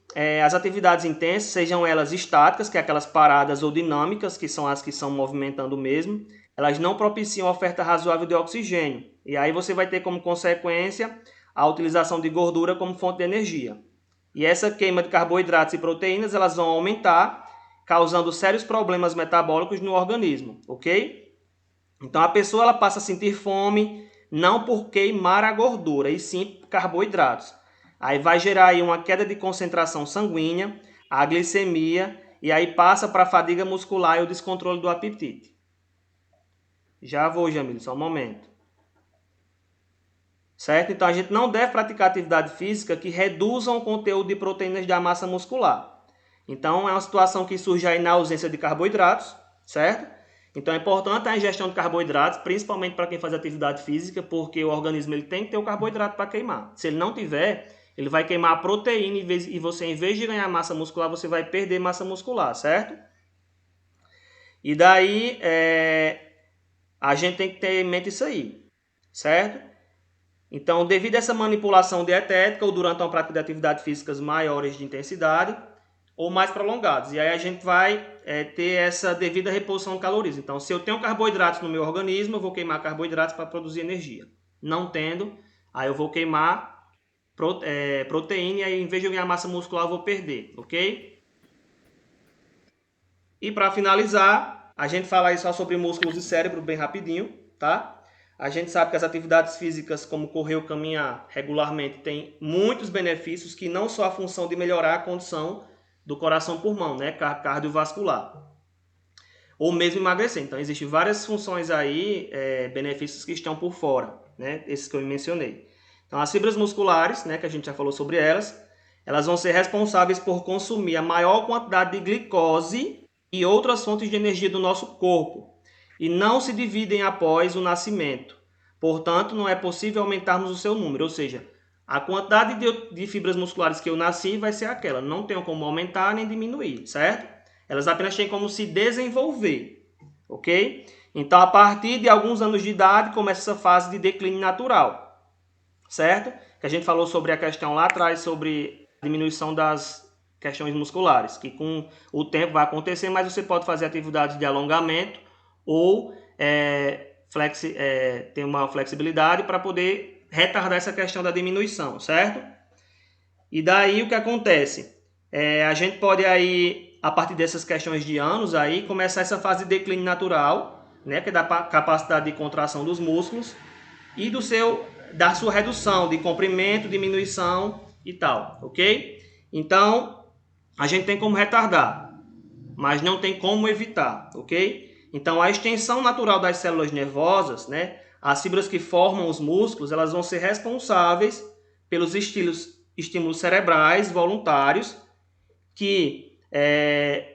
as atividades intensas, sejam elas estáticas, que é aquelas paradas, ou dinâmicas, que são as que são movimentando mesmo, elas não propiciam oferta razoável de oxigênio. E aí você vai ter como consequência a utilização de gordura como fonte de energia. E essa queima de carboidratos e proteínas, elas vão aumentar, causando sérios problemas metabólicos no organismo, ok? Então a pessoa ela passa a sentir fome não por queimar a gordura, e sim por carboidratos. Aí vai gerar aí uma queda de concentração sanguínea, a glicemia, e aí passa para a fadiga muscular e o descontrole do apetite. Já vou, Jamil, só um momento. Certo? Então a gente não deve praticar atividade física que reduzam o conteúdo de proteínas da massa muscular. Então é uma situação que surge aí na ausência de carboidratos, certo? Então é importante a ingestão de carboidratos, principalmente para quem faz atividade física, porque o organismo ele tem que ter o carboidrato para queimar. Se ele não tiver, ele vai queimar a proteína e você, em vez de ganhar massa muscular, você vai perder massa muscular, certo? E daí a gente tem que ter em mente isso aí, certo? Então, devido a essa manipulação dietética ou durante uma prática de atividades físicas maiores de intensidade ou mais prolongadas. E aí a gente vai ter essa devida reposição de calorias. Então, se eu tenho carboidratos no meu organismo, eu vou queimar carboidratos para produzir energia. Não tendo, aí eu vou queimar proteína e aí, em vez de eu ganhar massa muscular, eu vou perder, ok? E para finalizar, a gente fala aí só sobre músculos e cérebro bem rapidinho, tá? A gente sabe que as atividades físicas, como correr ou caminhar regularmente, têm muitos benefícios que não só a função de melhorar a condição do coração-pulmão, né, cardiovascular, ou mesmo emagrecer. Então, existem várias funções aí, benefícios que estão por fora, né, esses que eu mencionei. Então, as fibras musculares, né, que a gente já falou sobre elas vão ser responsáveis por consumir a maior quantidade de glicose e outras fontes de energia do nosso corpo, e não se dividem após o nascimento. Portanto, não é possível aumentarmos o seu número, ou seja, a quantidade de fibras musculares que eu nasci vai ser aquela, não tenho como aumentar nem diminuir, certo? Elas apenas têm como se desenvolver, ok? Então, a partir de alguns anos de idade, começa essa fase de declínio natural, certo? Que a gente falou sobre a questão lá atrás, sobre a diminuição das questões musculares, que com o tempo vai acontecer, mas você pode fazer atividades de alongamento ou ter uma flexibilidade para poder retardar essa questão da diminuição, certo? E daí o que acontece? A gente pode aí, a partir dessas questões de anos, aí, começar essa fase de declínio natural, né, que é da capacidade de contração dos músculos e da sua redução, de comprimento, diminuição e tal, ok? Então, a gente tem como retardar, mas não tem como evitar, ok? Então, a extensão natural das células nervosas, né, as fibras que formam os músculos, elas vão ser responsáveis pelos estímulos cerebrais voluntários que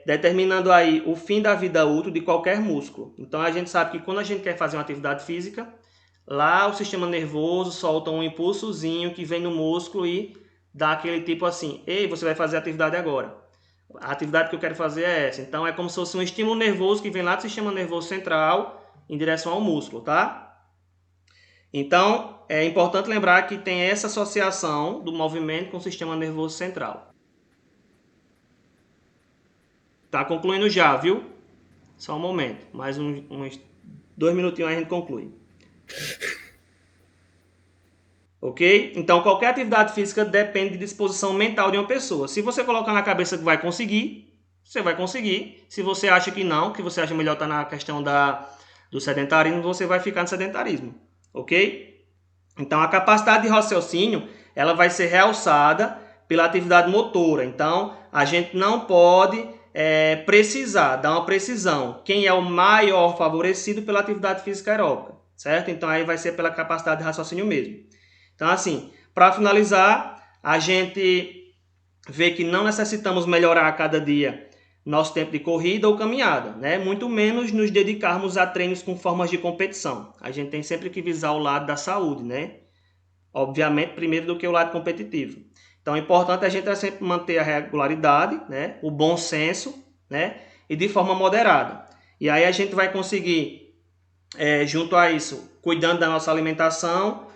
determinando aí o fim da vida útil de qualquer músculo. Então, a gente sabe que quando a gente quer fazer uma atividade física, lá o sistema nervoso solta um impulsozinho que vem no músculo e dá aquele tipo assim, ei, você vai fazer a atividade agora. A atividade que eu quero fazer é essa. Então, é como se fosse um estímulo nervoso que vem lá do sistema nervoso central em direção ao músculo, tá? Então, é importante lembrar que tem essa associação do movimento com o sistema nervoso central. Tá concluindo já, viu? Só um momento. Mais uns 2 minutinhos aí a gente conclui. Ok? Então, qualquer atividade física depende de disposição mental de uma pessoa. Se você colocar na cabeça que vai conseguir, você vai conseguir. Se você acha que não, que você acha melhor estar na questão do sedentarismo, você vai ficar no sedentarismo. Ok? Então, a capacidade de raciocínio, ela vai ser realçada pela atividade motora. Então, a gente não pode dar uma precisão. Quem é o maior favorecido pela atividade física aeróbica, certo? Então, aí vai ser pela capacidade de raciocínio mesmo. Então, assim, para finalizar, a gente vê que não necessitamos melhorar a cada dia nosso tempo de corrida ou caminhada, né? Muito menos nos dedicarmos a treinos com formas de competição. A gente tem sempre que visar o lado da saúde, né? Obviamente, primeiro do que o lado competitivo. Então, é importante a gente sempre manter a regularidade, né? O bom senso, né? E de forma moderada. E aí a gente vai conseguir, junto a isso, cuidando da nossa alimentação,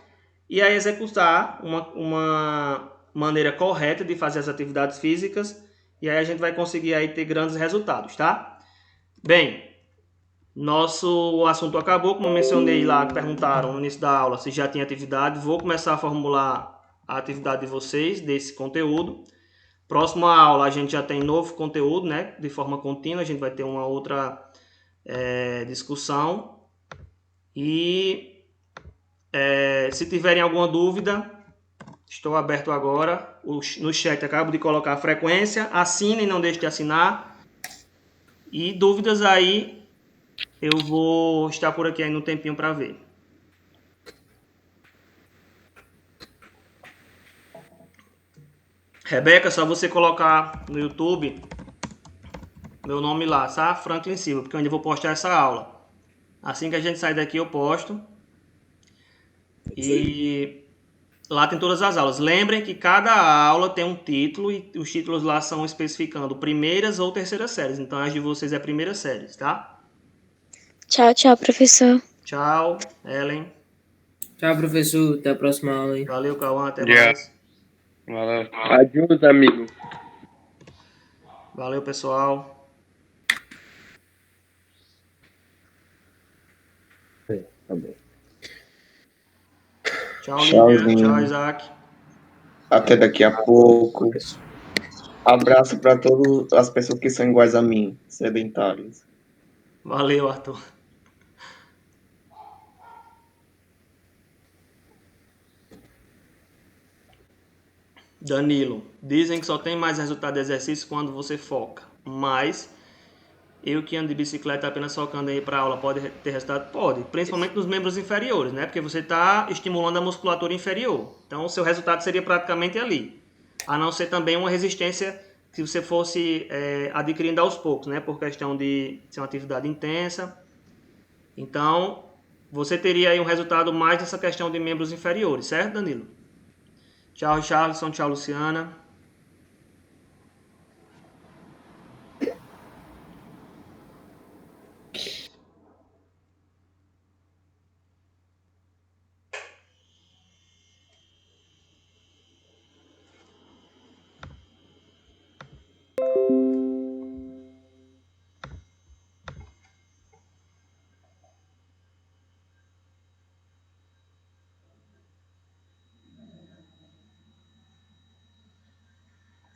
e aí executar uma maneira correta de fazer as atividades físicas, e aí a gente vai conseguir aí ter grandes resultados, tá? Bem, Nosso assunto acabou, como eu mencionei lá, perguntaram no início da aula se já tinha atividade. Vou começar a formular a atividade de vocês, desse conteúdo. Próxima aula a gente já tem novo conteúdo, né? De forma contínua, a gente vai ter uma outra discussão. E se tiverem alguma dúvida, estou aberto agora. No chat acabo de colocar a frequência. Assinem, não deixe de assinar. E dúvidas aí, eu vou estar por aqui aí no tempinho para ver. Rebeca, só você colocar no YouTube meu nome lá, tá? Franklin Silva, porque eu ainda vou postar essa aula. Assim que a gente sair daqui eu posto. E lá tem todas as aulas. Lembrem que cada aula tem um título e os títulos lá são especificando primeiras ou terceiras séries. Então as de vocês é primeira série, tá? Tchau, tchau, professor. Tchau, Ellen. Tchau, professor. Até a próxima aula aí. Valeu, Cauã. Até mais. Valeu. Adiós, amigo. Valeu, pessoal. Tá bom. Tchau, Lívia. Tchau, Isaac. Até daqui a pouco. Abraço para todas as pessoas que são iguais a mim, sedentários. Valeu, Arthur. Danilo, dizem que só tem mais resultado de exercício quando você foca, mas eu que ando de bicicleta apenas focando aí para aula, pode ter resultado? Pode, principalmente nos membros inferiores, né? Porque você está estimulando a musculatura inferior, então o seu resultado seria praticamente ali, a não ser também uma resistência se você fosse adquirindo aos poucos, né? Por questão de ser uma atividade intensa, então você teria aí um resultado mais dessa questão de membros inferiores, certo, Danilo? Tchau, Charleston. Tchau, Luciana.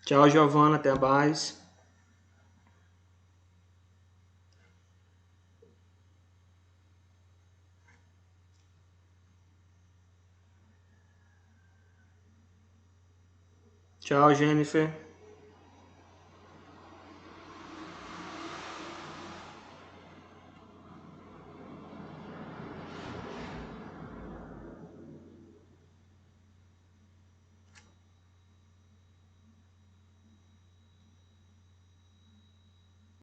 Tchau, Giovana. Até mais. Tchau, Jennifer.